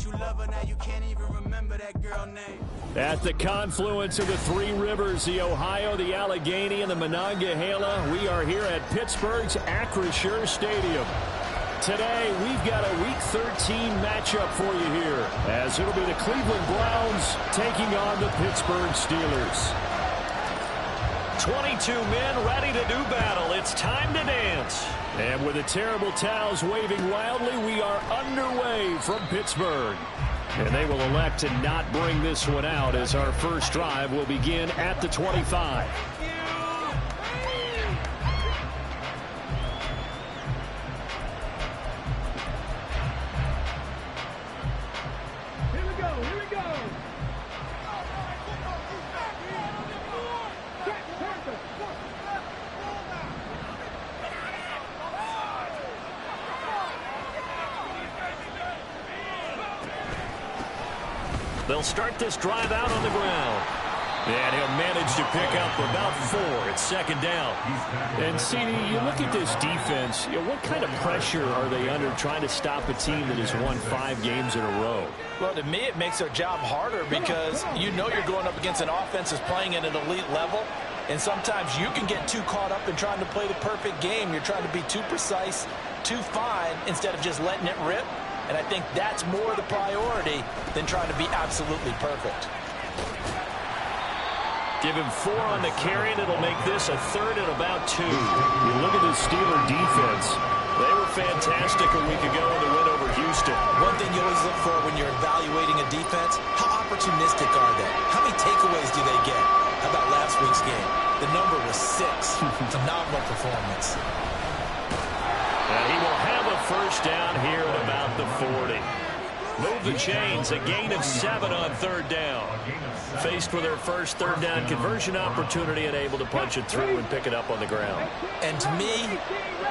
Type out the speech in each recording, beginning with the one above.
you love her, now you can't even remember that girl name. At the confluence of the three rivers, the Ohio, the Allegheny, and the Monongahela, we are here at Pittsburgh's Acrisure Stadium. Today, we've got a Week 13 matchup for you here, as it'll be the Cleveland Browns taking on the Pittsburgh Steelers. 22 men ready to do battle. It's time to dance. And with the terrible towels waving wildly, we are underway from Pittsburgh. And they will elect to not bring this one out, as our first drive will begin at the 25. They'll start this drive out on the ground. And he'll manage to pick up about 4. It's second down. And, CD, you look at this defense, what kind of pressure are they under trying to stop a team that has won 5 games in a row? Well, to me, it makes their job harder because you know you're going up against an offense that's playing at an elite level. And sometimes you can get too caught up in trying to play the perfect game. You're trying to be too precise, too fine, instead of just letting it rip. And I think that's more the priority than trying to be absolutely perfect. Give him 4 on the carry, and it'll make this a third and about 2. You look at the Steeler defense. They were fantastic a week ago in the win over Houston. One thing you always look for when you're evaluating a defense, how opportunistic are they? How many takeaways do they get? How about last week's game? The number was 6. Phenomenal performance. And he will have a first down here at about the 40. Move the chains, a gain of 7 on third down. Faced with their first third down conversion opportunity and able to punch it through and pick it up on the ground. And to me,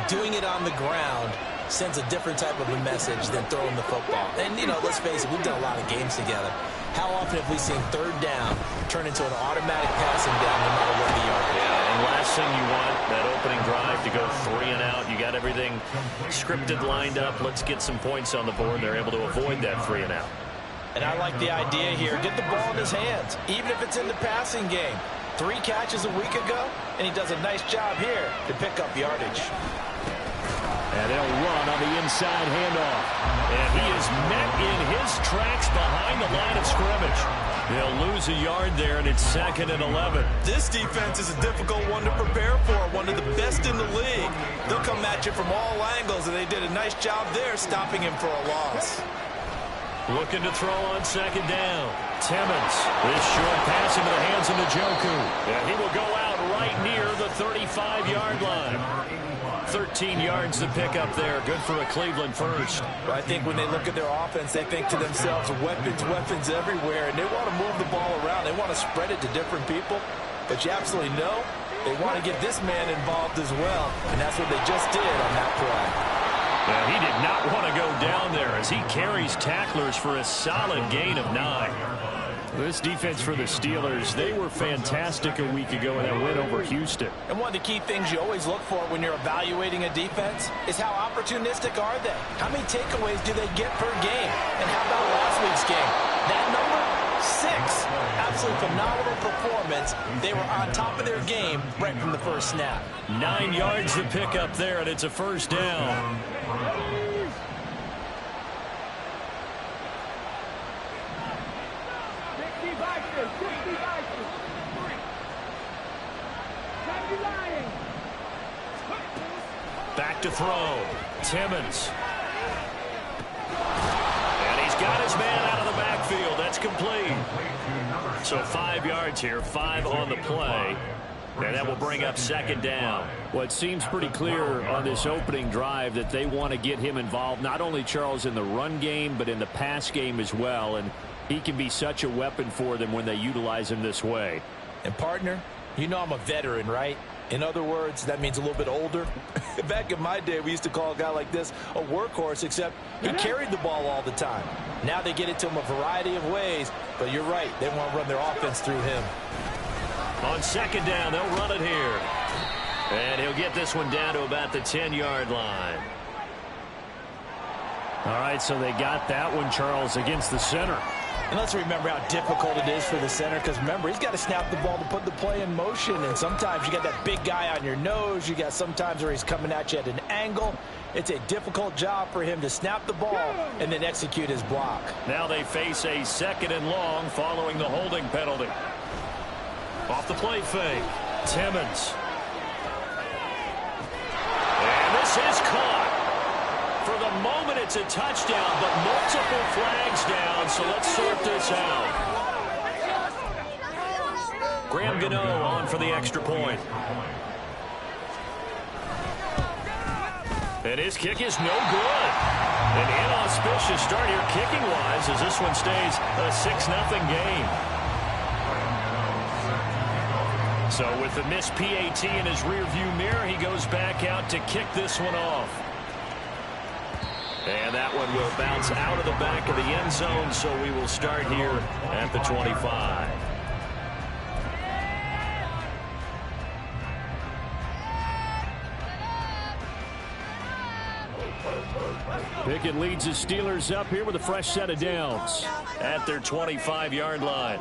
doing it on the ground sends a different type of a message than throwing the football. And, you know, let's face it, we've done a lot of games together. How often have we seen third down turn into an automatic passing down no matter what the yard is? And last thing you want, that opening drive to go 3 and out. You got everything scripted, lined up. Let's get some points on the board. They're able to avoid that 3 and out. And I like the idea here. Get the ball in his hands, even if it's in the passing game. 3 catches a week ago, and he does a nice job here to pick up yardage. And they'll run on the inside handoff. And he is met in his tracks behind the line of scrimmage. They'll lose a yard there, and it's second and 11. This defense is a difficult one to prepare for, one of the best in the league. They'll come at you from all angles, and they did a nice job there stopping him for a loss. Looking to throw on second down. Timmons. This short pass into the hands of Njoku. And he will go out right near the 35-yard line. 13 yards to pick up there. Good for a Cleveland first. I think when they look at their offense, they think to themselves, weapons, weapons everywhere. And they want to move the ball around. They want to spread it to different people. But you absolutely know they want to get this man involved as well. And that's what they just did on that play. And he did not want to go down there as he carries tacklers for a solid gain of 9. This defense for the Steelers, they were fantastic a week ago in that win over Houston. And one of the key things you always look for when you're evaluating a defense is how opportunistic are they? How many takeaways do they get per game? And how about last week's game? That number, 6. Absolutely phenomenal performance. They were on top of their game right from the first snap. 9 yards to pick up there, and it's a first down. Back to throw. Timmons. And he's got his man out of the backfield. That's complete. So 5 yards here, 5 on the play. And that will bring up second down. Well, it seems pretty clear on this opening drive that they want to get him involved, not only, Charles, in the run game, but in the pass game as well. And he can be such a weapon for them when they utilize him this way. And, partner, you know I'm a veteran, right? In other words, that means a little bit older. Back in my day, we used to call a guy like this a workhorse, except he carried the ball all the time. Now they get it to him a variety of ways, but you're right. They want to run their offense through him. On second down, they'll run it here. And he'll get this one down to about the 10-yard line. All right, so they got that one, Charles, against the center. And let's remember how difficult it is for the center, because remember, he's got to snap the ball to put the play in motion, and sometimes you got that big guy on your nose. You got sometimes where he's coming at you at an angle. It's a difficult job for him to snap the ball and then execute his block. Now they face a 2nd and long following the holding penalty. Off the play fake, Timmons. And this is caught. For the moment, it's a touchdown, but multiple flags down, so let's sort this out. Graham Gano on for the extra point. And his kick is no good. An inauspicious start here kicking-wise as this one stays a 6-0 game. So with the missed PAT in his rearview mirror, he goes back out to kick this one off. And that one will bounce out of the back of the end zone, so we will start here at the 25. Pickett leads his Steelers up here with a fresh set of downs at their 25-yard line.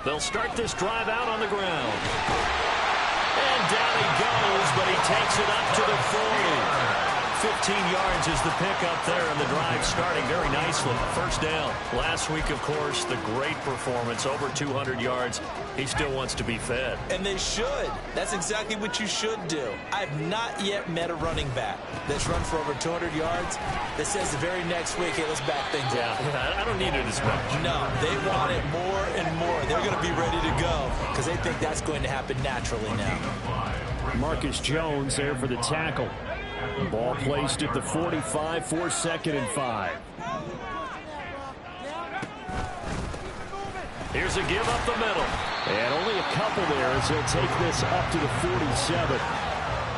They'll start this drive out on the ground. And down he goes, but he takes it up to the 40. 15 yards is the pickup there, and the drive starting very nicely. First down. Last week, of course, the great performance, over 200 yards. He still wants to be fed. And they should. That's exactly what you should do. I've not yet met a running back that's run for over 200 yards that says the very next week, hey, let's back things up. Yeah, I don't need it as much. No, they want it more and more. They're going to be ready to go because they think that's going to happen naturally now. Marcus Jones there for the tackle. Ball placed at the 45 for 2nd and 5. Here's a give up the middle. And only a couple there as he'll take this up to the 47.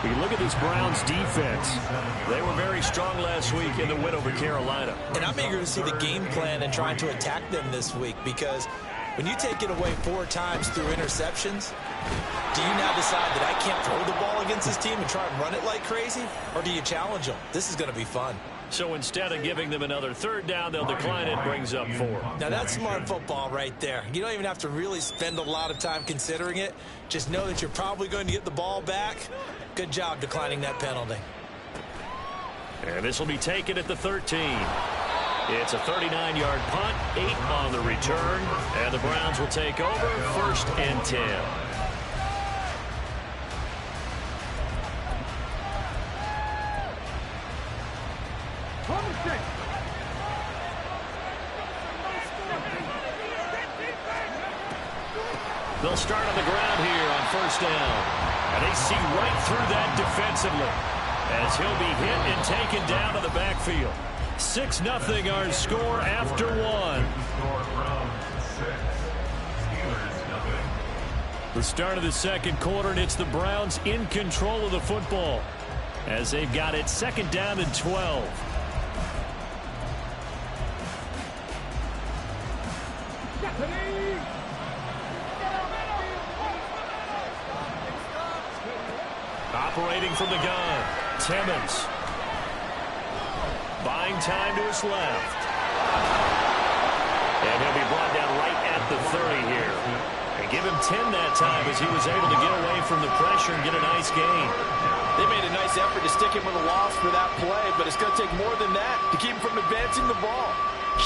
You look at this Browns defense. They were very strong last week in the win over Carolina. And I'm eager to see the game plan and trying to attack them this week, because when you take it away 4 times through interceptions, do you now decide that I can't throw the ball against this team and try and run it like crazy? Or do you challenge them? This is going to be fun. So instead of giving them another 3rd down, they'll decline it, brings up 4. Now that's smart football right there. You don't even have to really spend a lot of time considering it. Just know that you're probably going to get the ball back. Good job declining that penalty. And this will be taken at the 13. It's a 39-yard punt, 8 on the return, and the Browns will take over 1st and 10. They'll start on the ground here on 1st down. And they see right through that defensively as he'll be hit and taken down to the backfield. 6-0 our score after 1. The start of the 2nd quarter, and it's the Browns in control of the football as they've got it 2nd down and 12. Operating from the gun, Timmons. Buying time to his left. And he'll be brought down right at the 30 here. And give him 10 that time as he was able to get away from the pressure and get a nice gain. They made a nice effort to stick him with a loss for that play, but it's going to take more than that to keep him from advancing the ball.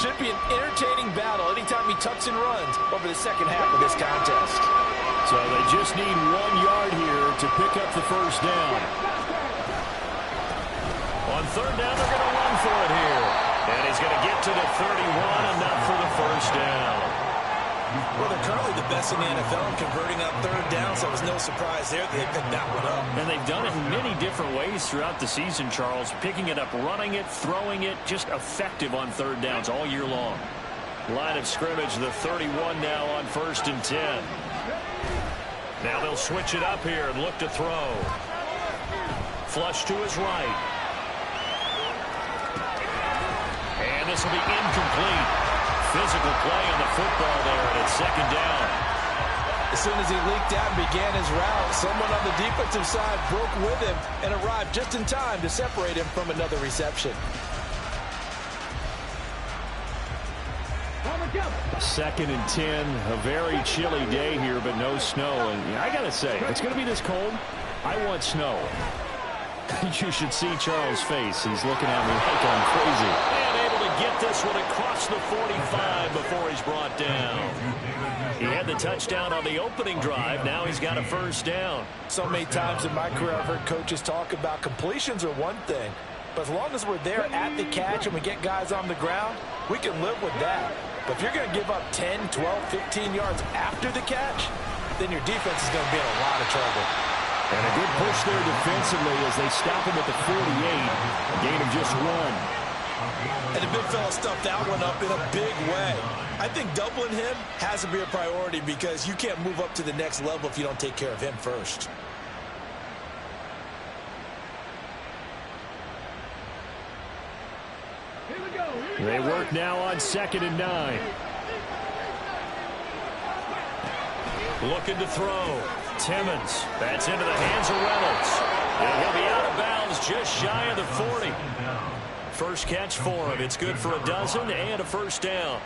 Should be an entertaining battle anytime he tucks and runs over the second half of this contest. So they just need 1 yard here to pick up the 1st down. On 3rd down, they're going to run for it here. And he's going to get to the 31, enough for the 1st down. Well, they're currently the best in the NFL in converting on 3rd down, so it was no surprise there that they picked that one up. And they've done it in many different ways throughout the season, Charles. Picking it up, running it, throwing it, just effective on 3rd downs all year long. Line of scrimmage, the 31 now on 1st and 10. Now they'll switch it up here and look to throw. Flush to his right. And this will be incomplete. Physical play on the football there, and it's 2nd down. The soon as he leaked out and began his route, someone on the defensive side broke with him and arrived just in time to separate him from another reception. 2nd and 10, a very chilly day here, but no snow. And I got to say, if it's going to be this cold, I want snow. You should see Charles' face. He's looking at me like I'm crazy. And able to get this one across the 45 before he's brought down. He had the touchdown on the opening drive. Now he's got a first down. So many times in my career I've heard coaches talk about completions are one thing, but as long as we're there at the catch and we get guys on the ground, we can live with that. But if you're going to give up 10, 12, 15 yards after the catch, then your defense is going to be in a lot of trouble. And a good push there defensively as they stop him at the 48. A gain of just 1. And the big fella stuffed that one up in a big way. I think doubling him has to be a priority because you can't move up to the next level if you don't take care of him first. They work now on 2nd and 9. Looking to throw. Timmons. That's into the hands of Reynolds. And he'll be out of bounds just shy of the 40. First catch for him. It's good for a dozen and a first down.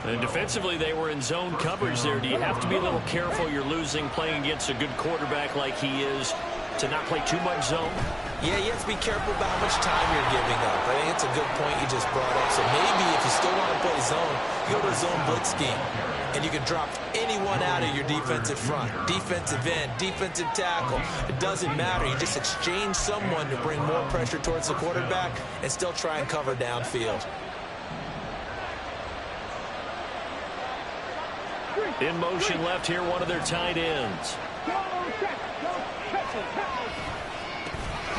And defensively, they were in zone coverage there. Do you have to be a little careful? You're losing playing against a good quarterback like he is to not play too much zone? Yeah, you have to be careful about how much time you're giving up. I think it's a good point you just brought up. So maybe if you still want to play zone, you go to a zone blitz scheme. And you can drop anyone out of your defensive front. Defensive end, defensive tackle. It doesn't matter. You just exchange someone to bring more pressure towards the quarterback and still try and cover downfield. In motion left here, one of their tight ends.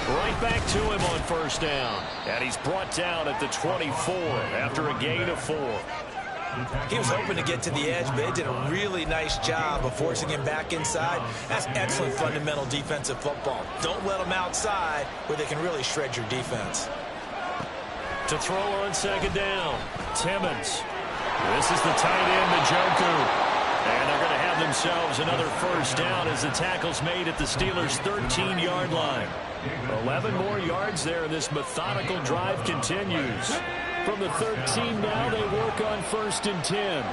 Right back to him on first down. And he's brought down at the 24 after a gain of 4. He was hoping to get to the edge, but they did a really nice job of forcing him back inside. That's excellent fundamental defensive football. Don't let them outside where they can really shred your defense. To throw on 2nd down. Timmons. This is the tight end, Njoku. And they're going to have themselves another first down as the tackle's made at the Steelers' 13-yard line. 11 more yards there, and this methodical drive continues. From the 13 now, they work on 1st and 10.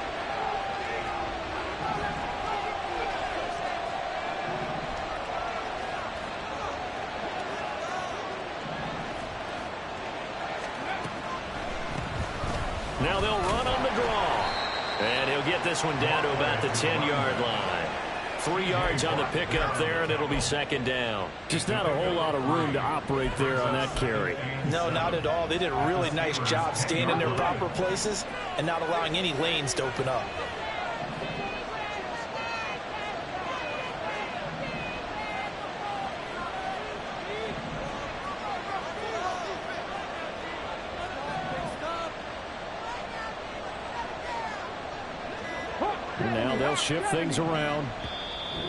Now they'll run on the draw. And he'll get this one down to about the 10-yard line. 3 yards on the pickup there, and it'll be 2nd down. Just not a whole lot of room to operate there on that carry. No, not at all. They did a really nice job staying in their proper places and not allowing any lanes to open up. And now they'll shift things around.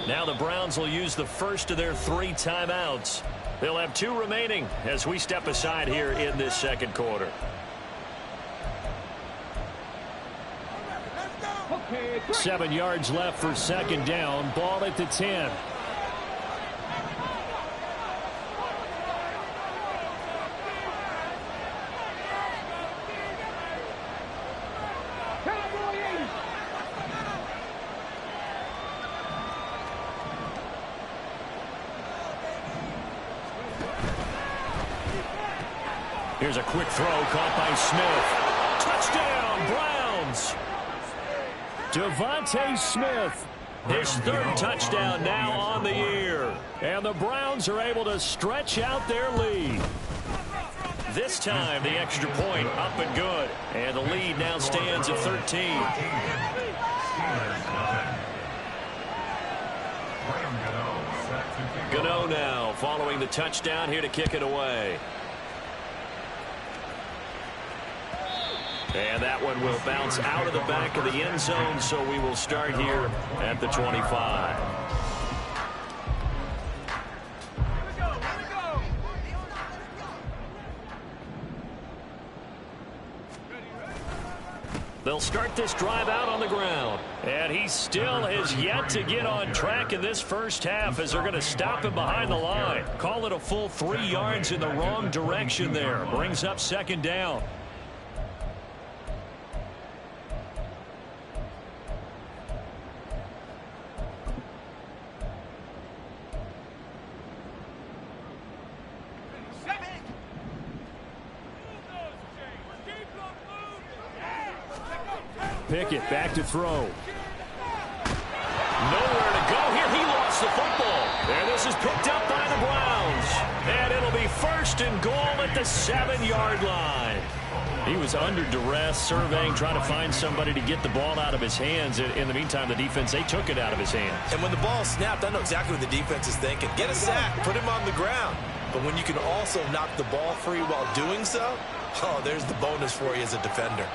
Now the Browns will use the first of their 3 timeouts. They'll have 2 remaining as we step aside here in this second quarter. Okay, 7 yards left for 2nd down. Ball at the 10. Here's a quick throw caught by Smith. Touchdown, Browns. Devontae Smith, his 3rd touchdown now on the year. And the Browns are able to stretch out their lead. This time, the extra point up and good. And the lead now stands at 13. Gano now following the touchdown here to kick it away. And that one will bounce out of the back of the end zone, so we will start here at the 25. They'll start this drive out on the ground. And he still has yet to get on track in this first half as they're going to stop him behind the line. Call it a full 3 yards in the wrong direction there. Brings up second down. Pickett back to throw. Nowhere to go here. He lost the football. And this is picked up by the Browns. And it'll be first and goal at the 7-yard line. He was under duress, surveying, trying to find somebody to get the ball out of his hands. In the meantime, the defense, they took it out of his hands. And when the ball snapped, I know exactly what the defense is thinking. Get a sack, put him on the ground. But when you can also knock the ball free while doing so, oh, there's the bonus for you as a defender.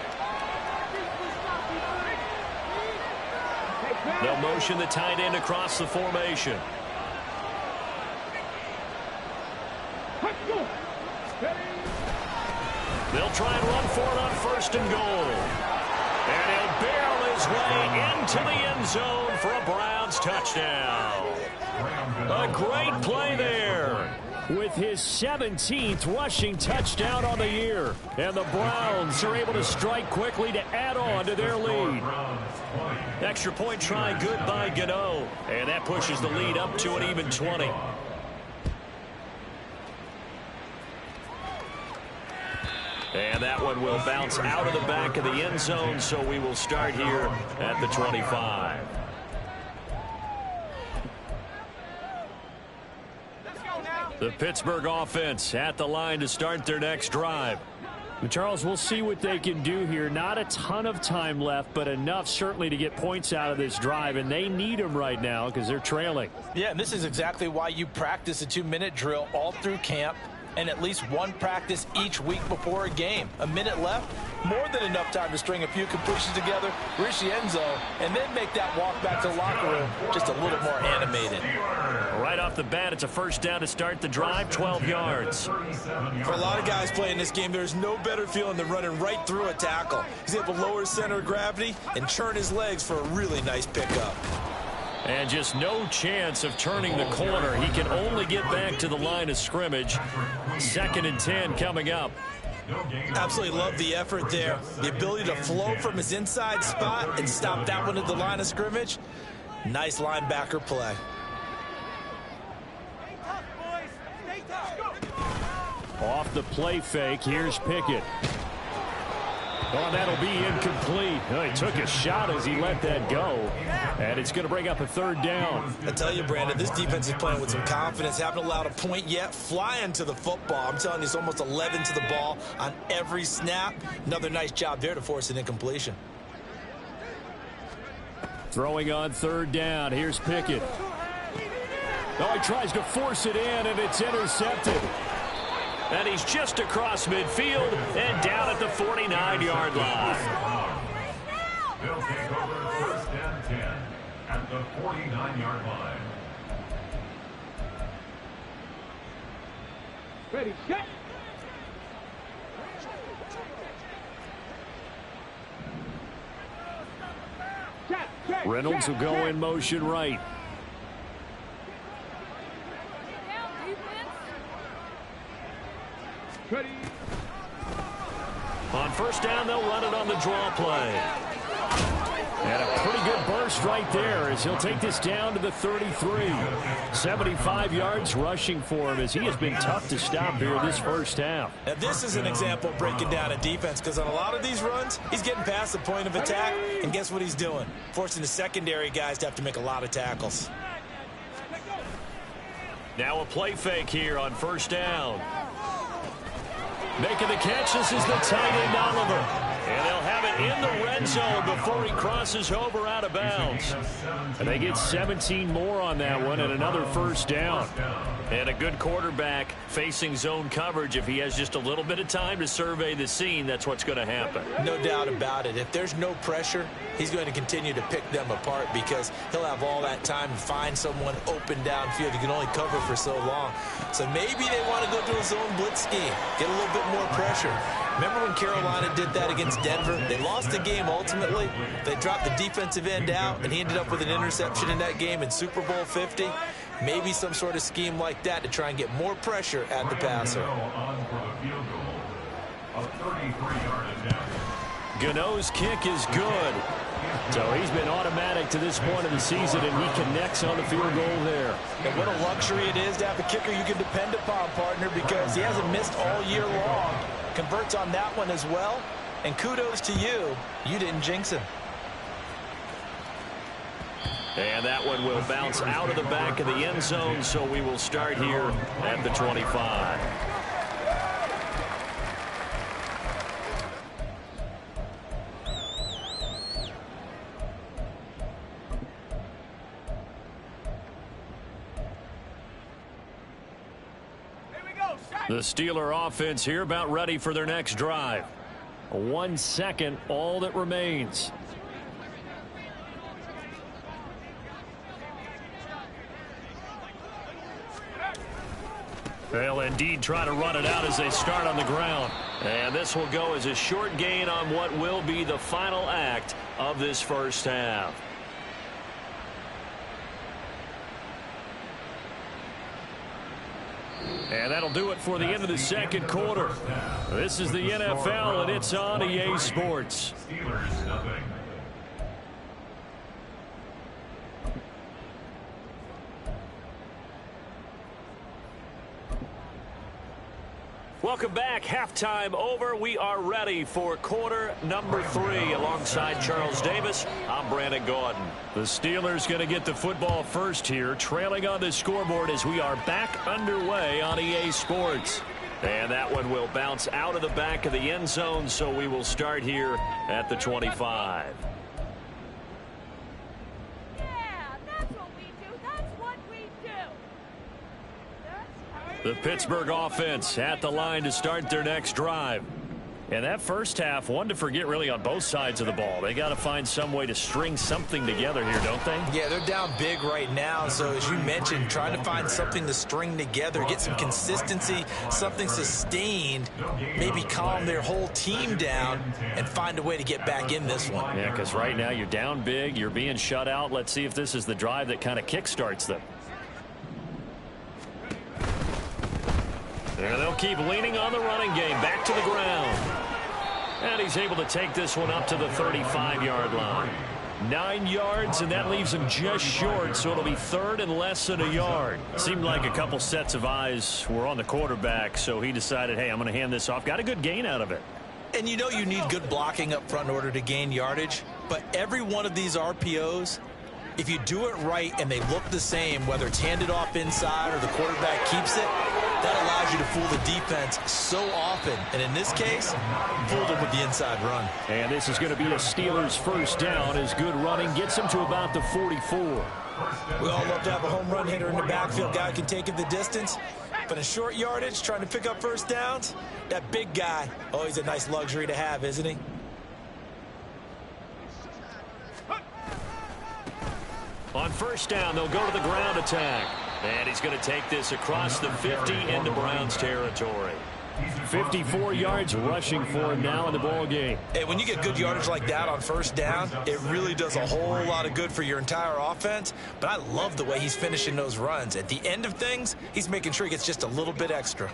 They'll motion the tight end across the formation. They'll try and run for it on first and goal. And he'll barrel his way into the end zone for a Browns touchdown. A great play there. With his 17th rushing touchdown on the year. And the Browns are able to strike quickly to add on to their lead. Extra point try good by Gano. And that pushes the lead up to an even 20. And that one will bounce out of the back of the end zone, so we will start here at the 25. The Pittsburgh offense at the line to start their next drive. And Charles, we'll see what they can do here. Not a ton of time left, but enough certainly to get points out of this drive, and they need them right now because they're trailing. Yeah, and this is exactly why you practice a 2-minute drill all through camp and at least one practice each week before a game. A minute left, more than enough time to string a few completions together, reach the end zone, and then make that walk back to the locker room just a little more animated. Right off the bat, it's a first down to start the drive, 12 yards. For a lot of guys playing this game, there's no better feeling than running right through a tackle. He's able to lower his center of gravity and churn his legs for a really nice pickup. And just no chance of turning the corner. He can only get back to the line of scrimmage. 2nd and 10 coming up. Absolutely love the effort there. The ability to flow from his inside spot and stop that one at the line of scrimmage. Nice linebacker play. Off the play fake, here's Pickett. Oh, that'll be incomplete. Oh, he took a shot as he let that go. And it's going to bring up a 3rd down. I tell you, Brandon, this defense is playing with some confidence. Haven't allowed a point yet. Flying to the football. I'm telling you, it's almost 11 to the ball on every snap. Another nice job there to force an incompletion. Throwing on 3rd down. Here's Pickett. Oh, he tries to force it in, and it's intercepted. And he's just across midfield and down at the 49-yard line. They'll take over 1st and 10 at the 49-yard line. Ready, set. Reynolds will go in motion right. Ready. On 1st down, they'll run it on the draw play. And a pretty good burst right there as he'll take this down to the 33. 75 yards rushing for him as he has been tough to stop here this first half. Now, this is an example of breaking down a defense because on a lot of these runs, he's getting past the point of attack, and guess what he's doing? Forcing the secondary guys to have to make a lot of tackles. Now a play fake here on 1st down. Making the catch, this is the tight end Oliver. And they'll have it in the red zone before he crosses over out of bounds. And they get 17 more on that one and another 1st down. And a good quarterback facing zone coverage, if he has just a little bit of time to survey the scene, that's what's going to happen. No doubt about it. If there's no pressure, he's going to continue to pick them apart because he'll have all that time to find someone open downfield. He can only cover for so long. So maybe they want to go to a zone blitz scheme, get a little bit more pressure. Remember when Carolina did that against Denver? They lost the game ultimately. They dropped the defensive end out, and he ended up with an interception in that game in Super Bowl 50. Maybe some sort of scheme like that to try and get more pressure at the passer. Gano's kick is good. So he's been automatic to this point of the season, and he connects on the field goal there. And what a luxury it is to have a kicker you can depend upon, partner, because he hasn't missed all year long. Converts on that one as well. And kudos to you. You didn't jinx him. And that one will bounce out of the back of the end zone, so we will start here at the 25. The Steeler offense here about ready for their next drive. 1 second, all that remains. They'll indeed try to run it out as they start on the ground. And this will go as a short gain on what will be the final act of this first half. And that'll do it for the end of the second quarter. This is the NFL, and it's on EA Sports. Welcome back. Halftime over. We are ready for quarter number 3. Alongside Charles Davis, I'm Brandon Gaudin. The Steelers going to get the football first here, trailing on the scoreboard as we are back underway on EA Sports. And that one will bounce out of the back of the end zone, so we will start here at the 25. The Pittsburgh offense at the line to start their next drive. And that first half, one to forget really on both sides of the ball. They got to find some way to string something together here, don't they? Yeah, they're down big right now. So as you mentioned, trying to find something to string together, get some consistency, something sustained, maybe calm their whole team down and find a way to get back in this one. Yeah, because right now you're down big, you're being shut out. Let's see if this is the drive that kind of kickstarts them. And they'll keep leaning on the running game. Back to the ground. And he's able to take this one up to the 35-yard line. 9 yards, and that leaves him just short, so it'll be third and less than a yard. Seemed like a couple sets of eyes were on the quarterback, so he decided, hey, I'm going to hand this off. Got a good gain out of it. And you know you need good blocking up front in order to gain yardage, but every one of these RPOs, if you do it right and they look the same, whether it's handed off inside or the quarterback keeps it, that allows you to fool the defense so often. And in this case, fooled them with the inside run. And this is going to be a Steelers first down as good running gets them to about the 44. We all love to have a home run hitter in the backfield, guy who can take it the distance. But in short yardage, trying to pick up first downs, that big guy, always a nice luxury to have, isn't he? On first down, they'll go to the ground attack. And he's going to take this across the 50 into Browns territory. 54 yards rushing for him now in the ball game. And when you get good yardage like that on first down, it really does a whole lot of good for your entire offense. But I love the way he's finishing those runs. At the end of things, he's making sure he gets just a little bit extra.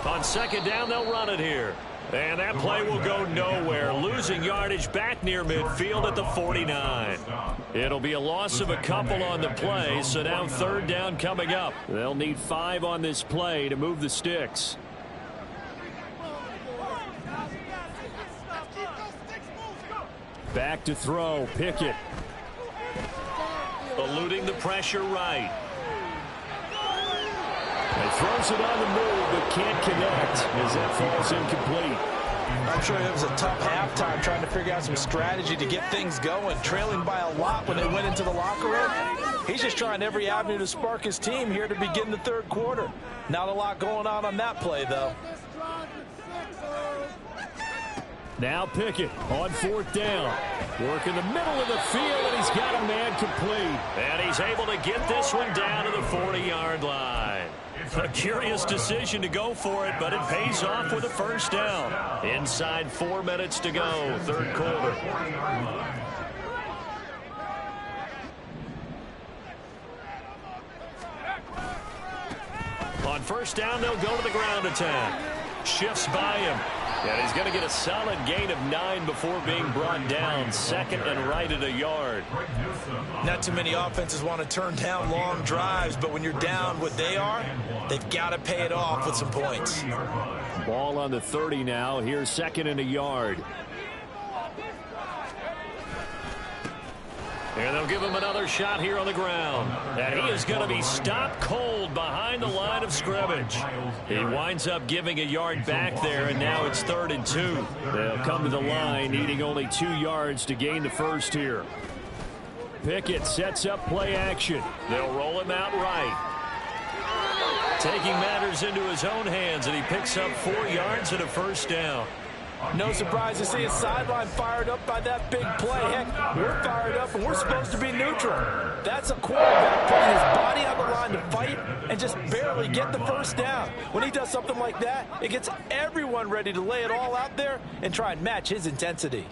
On second down, they'll run it here. And that play will go nowhere. Losing yardage back near midfield at the 49. It'll be a loss of a couple on the play, so now third down coming up. They'll need 5 on this play to move the sticks. Back to throw. Pickett. Eluding the pressure right. He throws it on the move, but can't connect as that falls incomplete. I'm sure it was a tough halftime trying to figure out some strategy to get things going. Trailing by a lot when they went into the locker room. He's just trying every avenue to spark his team here to begin the third quarter. Not a lot going on that play, though. Now Pickett on fourth down. Work in the middle of the field, and he's got a man complete. And he's able to get this one down to the 40-yard line. A curious decision to go for it, but it pays off with a first down. Inside 4 minutes to go, third quarter. On first down, they'll go to the ground attack. Shifts by him. And he's going to get a solid gain of 9 before being brought down. Second and right at a yard. Not too many offenses want to turn down long drives, but when you're down what they are, they've got to pay it off with some points. Ball on the 30 now. Here's second and a yard. And they'll give him another shot here on the ground. And he is going to be stopped cold behind the line of scrimmage. He winds up giving a yard back there, and now it's 3rd and 2. They'll come to the line, needing only 2 yards to gain the first here. Pickett sets up play action. They'll roll him out right. Taking matters into his own hands, and he picks up 4 yards and a first down. No surprise to see his sideline fired up by that big play. Heck, we're fired up, and we're supposed to be neutral. That's a quarterback putting his body on the line to fight and just barely get the first down. When he does something like that, it gets everyone ready to lay it all out there and try and match his intensity.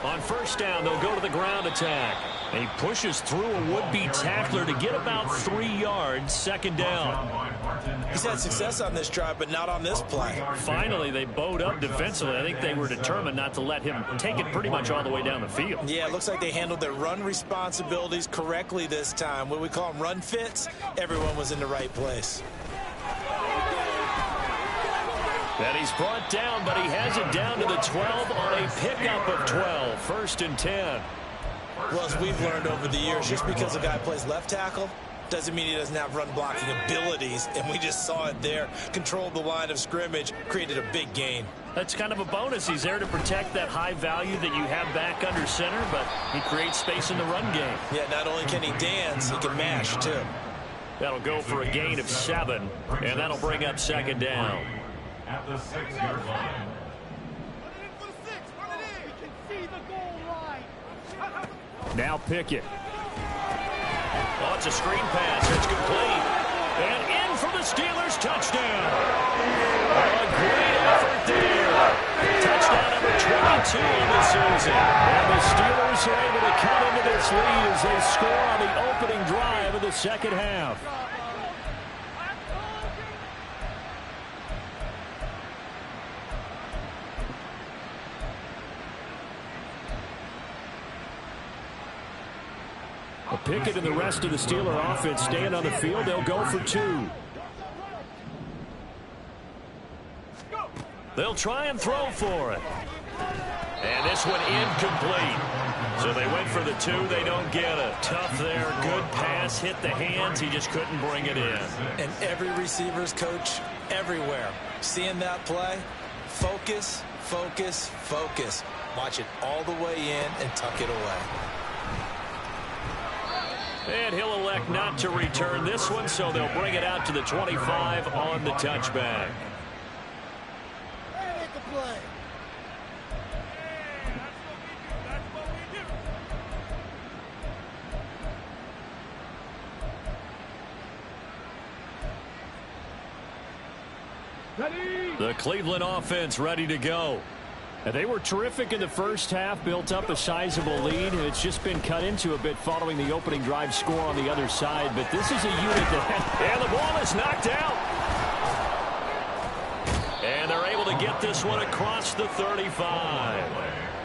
On first down, they'll go to the ground attack. And he pushes through a would-be tackler to get about 3 yards, second down. He's had success on this drive, but not on this play. Finally, they bowed up defensively. I think they were determined not to let him take it pretty much all the way down the field. Yeah, it looks like they handled their run responsibilities correctly this time. What we call them run fits, everyone was in the right place. And he's brought down, but he has it down to the 12 on a pickup of 12. 1st and 10. Well, as we've learned over the years, just because a guy plays left tackle doesn't mean he doesn't have run blocking abilities, and we just saw it there. Controlled the line of scrimmage, created a big gain. That's kind of a bonus. He's there to protect that high value that you have back under center, but he creates space in the run game. Yeah, not only can he dance, he can mash, too. That'll go for a gain of 7, and that'll bring up second down. At the 6-yard line. Now Pickett. Oh, it's a screen pass. It's complete. And in for the Steelers touchdown. A great effort there. Touchdown number 22 on the season. And the Steelers are able to cut into this lead as they score on the opening drive of the second half. Pickett and the rest of the Steeler offense stand on the field. They'll go for 2. They'll try and throw for it. And this one incomplete. So they went for the 2. They don't get it. Tough there. Good pass. Hit the hands. He just couldn't bring it in. And every receiver's coach everywhere. Seeing that play, focus, focus, focus. Watch it all the way in and tuck it away. And he'll elect not to return this one, so they'll bring it out to the 25 on the touchback. The Cleveland offense ready to go. And they were terrific in the first half, built up a sizable lead, and it's just been cut into a bit following the opening drive score on the other side. But this is a unit that... And the ball is knocked out. And they're able to get this one across the 35.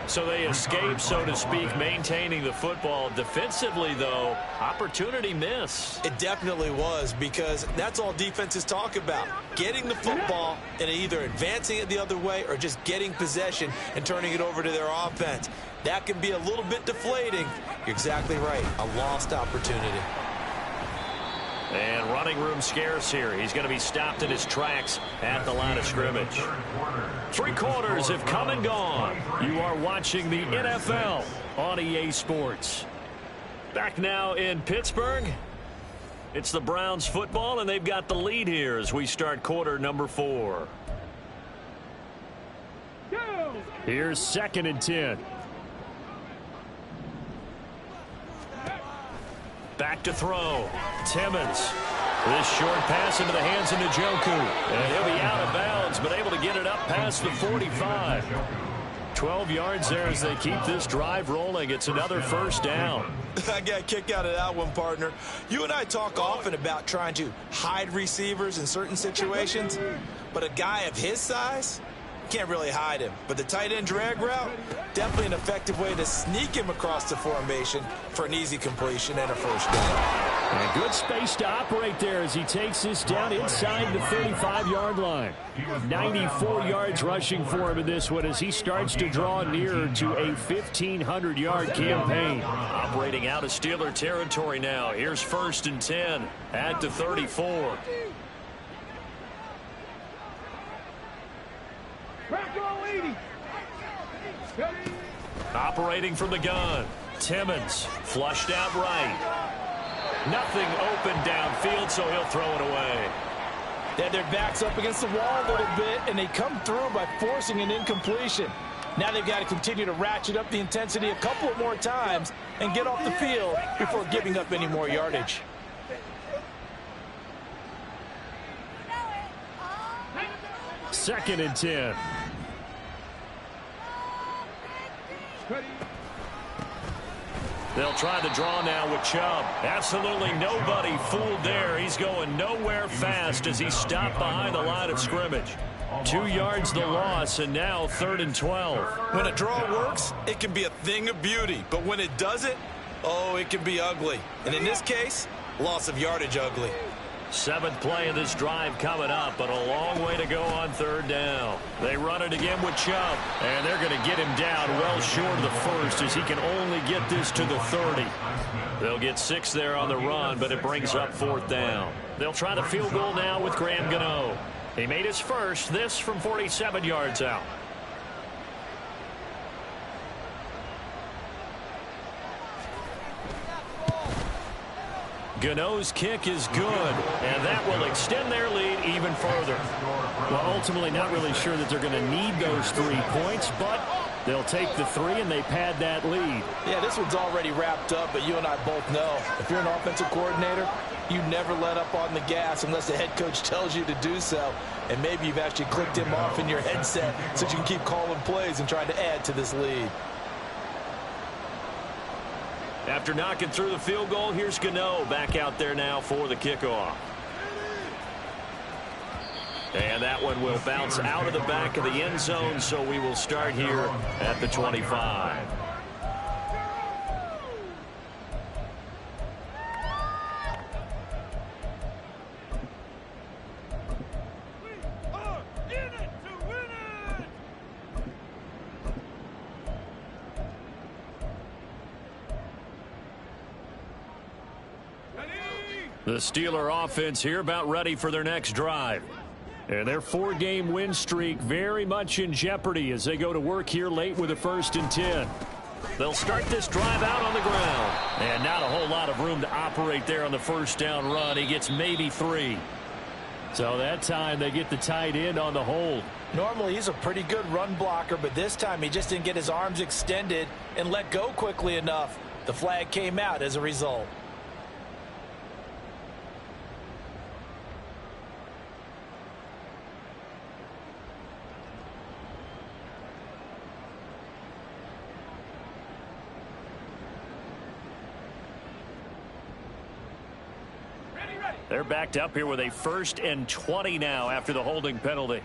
So they escape, so to speak, maintaining the football. Defensively, though, opportunity miss. It definitely was, because that's all defenses talk about. Getting the football and either advancing it the other way or just getting possession and turning it over to their offense. That can be a little bit deflating. You're exactly right. A lost opportunity. And running room scarce here. He's going to be stopped in his tracks at the line of scrimmage. 3 quarters have come and gone. You are watching the NFL on EA Sports. Back now in Pittsburgh. It's the Browns football, and they've got the lead here as we start quarter number 4. Here's 2nd and 10. Back to throw. Timmons. This short pass into the hands of Njoku. And he'll be out of bounds, but able to get it up past the 45. 12 yards there as they keep this drive rolling. It's another first down. I got a kick out of that one, partner. You and I talk often about trying to hide receivers in certain situations, but a guy of his size can't really hide him. But the tight end drag route, definitely an effective way to sneak him across the formation for an easy completion and a first down. And good space to operate there as he takes this down inside the 35-yard line. 94 yards rushing for him in this one as he starts to draw nearer to a 1,500-yard campaign. Operating out of Steeler territory now. Here's 1st and 10 at the 34. Operating from the gun. Timmons flushed out right. Nothing open downfield, so he'll throw it away. They had their backs up against the wall a little bit, and they come through by forcing an incompletion. Now they've got to continue to ratchet up the intensity a couple of more times and get off the field before giving up any more yardage. Second and 10. They'll try the draw now with Chubb. Absolutely nobody fooled there. He's going nowhere fast as he's stopped behind the line of scrimmage. 2 yards the loss, and now 3rd and 12. When a draw works, it can be a thing of beauty. But when it doesn't, oh, it can be ugly. And in this case, loss of yardage ugly. 7th play of this drive coming up, but a long way to go on 3rd down. They run it again with Chubb, and they're going to get him down well short of the first as he can only get this to the 30. They'll get 6 there on the run, but it brings up 4th down. They'll try the field goal now with Graham Gano. He made his first, this from 47 yards out. Gano's kick is good, and that will extend their lead even further. Well, ultimately not really sure that they're going to need those 3 points, but they'll take the 3 and they pad that lead. Yeah, this one's already wrapped up, but you and I both know if you're an offensive coordinator, you never let up on the gas unless the head coach tells you to do so. And maybe you've actually clicked him off in your headset so you can keep calling plays and trying to add to this lead. After knocking through the field goal, here's Gano back out there now for the kickoff. And that one will bounce out of the back of the end zone, so we will start here at the 25. The Steeler offense here about ready for their next drive. And their 4-game win streak very much in jeopardy as they go to work here late with a 1st and 10. They'll start this drive out on the ground. And not a whole lot of room to operate there on the first down run. He gets maybe 3. So that time they get the tight end on the hold. Normally he's a pretty good run blocker, but this time he just didn't get his arms extended and let go quickly enough. The flag came out as a result. They're backed up here with a 1st and 20 now after the holding penalty.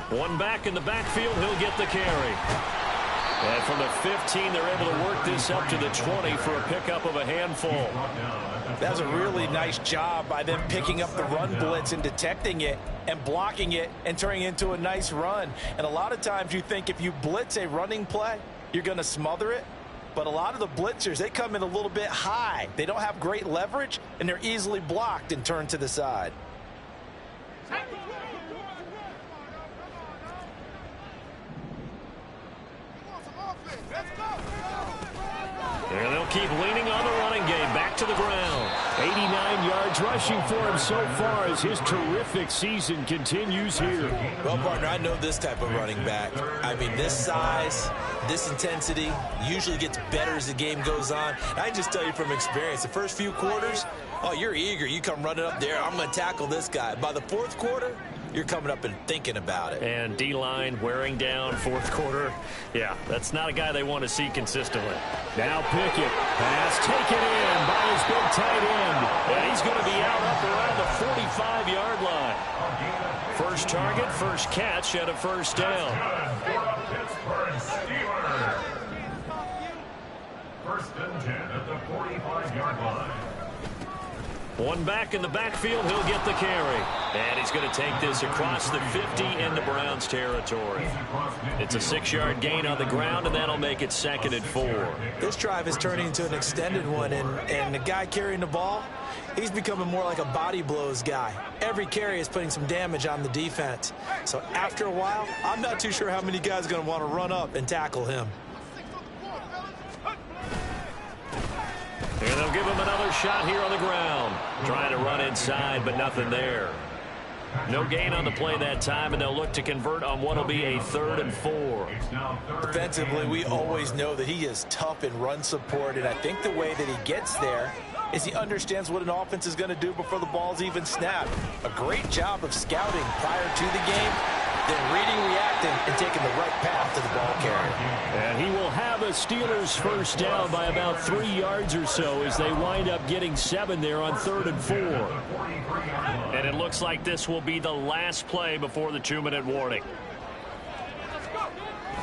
One back in the backfield, he'll get the carry. And from the 15, they're able to work this up to the 20 for a pickup of a handful. That's a really nice job by them picking up the run blitz and detecting it and blocking it and turning it into a nice run. And a lot of times you think if you blitz a running play, you're going to smother it. But a lot of the blitzers, they come in a little bit high. They don't have great leverage, and they're easily blocked and turned to the side. And they'll keep leaning on the running game. Back to the ground. 89 yards rushing for him so far as his terrific season continues here. Well, partner, I know this type of running back. I mean, this size, this intensity usually gets better as the game goes on. I just tell you from experience, the first few quarters, oh, you're eager. You come running up there, I'm going to tackle this guy. By the fourth quarter, you're coming up and thinking about it. And D-line wearing down fourth quarter. Yeah, that's not a guy they want to see consistently. Now Pickett. Pass taken in by his big tight end. And he's going to be out up around the 45-yard line. First target, first catch, and a first down. First and 10 at the 45-yard line. One back in the backfield, he'll get the carry. And he's going to take this across the 50 into Browns territory. It's a 6-yard gain on the ground, and that'll make it 2nd and 4. This drive is turning into an extended one, and the guy carrying the ball, he's becoming more like a body blows guy. Every carry is putting some damage on the defense. So after a while, I'm not too sure how many guys are going to want to run up and tackle him. And they'll give him another shot here on the ground. Trying to run inside, but nothing there. No gain on the play that time, and they'll look to convert on what will be a 3rd and 4. Defensively, we always know that he is tough in run support, and I think the way that he gets there is he understands what an offense is going to do before the ball's even snapped. A great job of scouting prior to the game, then reading, reacting, and taking the right path to the ball carrier. And he will have a Steelers first down by about 3 yards or so as they wind up getting 7 there on 3rd and 4. And it looks like this will be the last play before the 2-minute warning.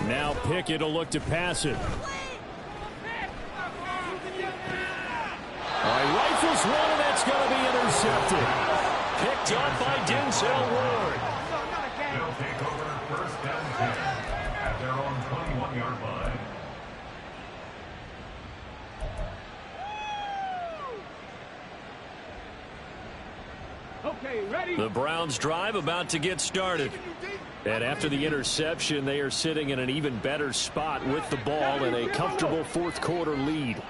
Now Pickett will look to pass it. All right, rifles one, and that's going to be intercepted. Picked up by Denzel Ward. They'll take over first and 10 at their own 21-yard line. Okay, ready? The Browns drive about to get started. And after the interception, they are sitting in an even better spot with the ball in a comfortable fourth quarter lead.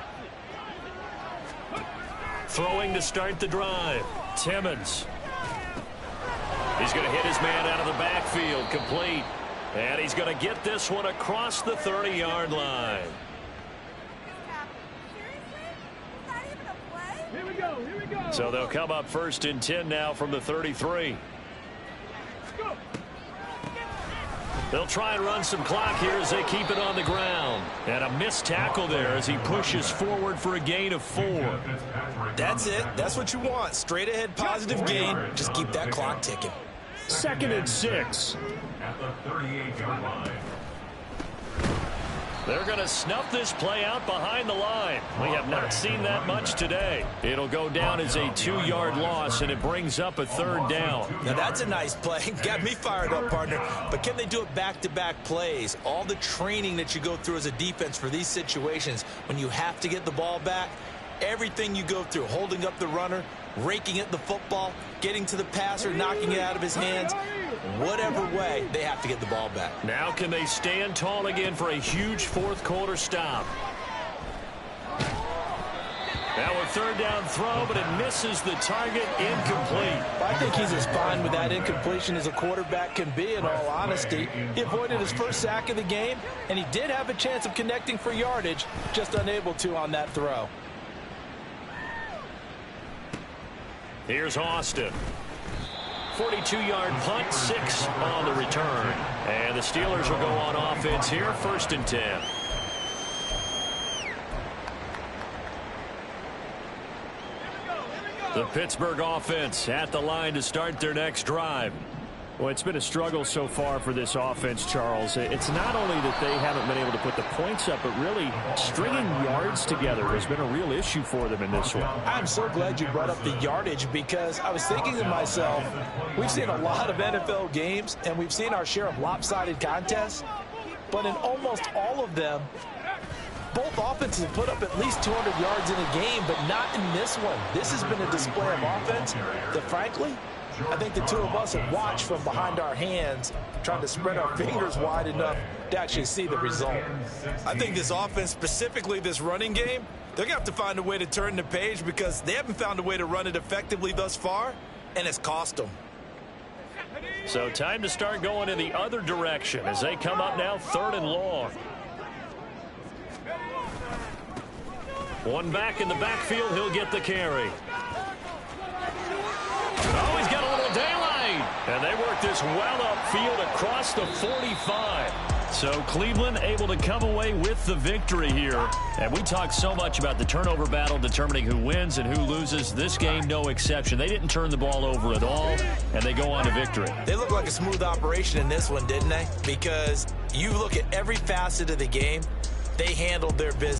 Throwing to start the drive. Timmons. He's going to hit his man out of the backfield. Complete. And he's going to get this one across the 30-yard line. Here we go, here we go. So they'll come up 1st and 10 now from the 33. Go. They'll try and run some clock here as they keep it on the ground. And a missed tackle there as he pushes forward for a gain of 4. That's it. That's what you want. Straight ahead positive gain. Just keep that clock ticking. 2nd and 6. At the 38-yard line. They're going to snuff this play out behind the line. We have not seen that much today. It'll go down as a 2-yard loss, and it brings up a 3rd down. Now, that's a nice play. Got me fired up, partner. But can they do it back-to-back plays? All the training that you go through as a defense for these situations, when you have to get the ball back, everything you go through, holding up the runner, raking at the football, getting to the passer, knocking it out of his hands, whatever way, they have to get the ball back. Now can they stand tall again for a huge fourth quarter stop? Now a 3rd down throw, but it misses the target. Incomplete. I think he's as fine with that incompletion as a quarterback can be, in all honesty. He avoided his first sack of the game, and he did have a chance of connecting for yardage, just unable to on that throw. Here's Austin. 42-yard punt, 6 on the return. And the Steelers will go on offense here, 1st and 10. The Pittsburgh offense at the line to start their next drive. Well, it's been a struggle so far for this offense, Charles. It's not only that they haven't been able to put the points up, but really stringing yards together has been a real issue for them in this one. I'm so glad you brought up the yardage, because I was thinking to myself, we've seen a lot of NFL games, and we've seen our share of lopsided contests, but in almost all of them, Both offenses have put up at least 200 yards in a game, but not in this one. This has been a display of offense that, frankly, I think the two of us have watched from behind our hands, trying to spread our fingers wide enough to actually see the result. I think this offense, specifically this running game, they're going to have to find a way to turn the page because they haven't found a way to run it effectively thus far, and it's cost them. So time to start going in the other direction as they come up now 3rd and long. One back in the backfield, he'll get the carry. Oh, he's got a little daylight. And they work this well upfield across the 45. So Cleveland able to come away with the victory here. And we talk so much about the turnover battle determining who wins and who loses. This game, no exception. They didn't turn the ball over at all, and they go on to victory. They look like a smooth operation in this one, didn't they? Because you look at every facet of the game, they handled their business.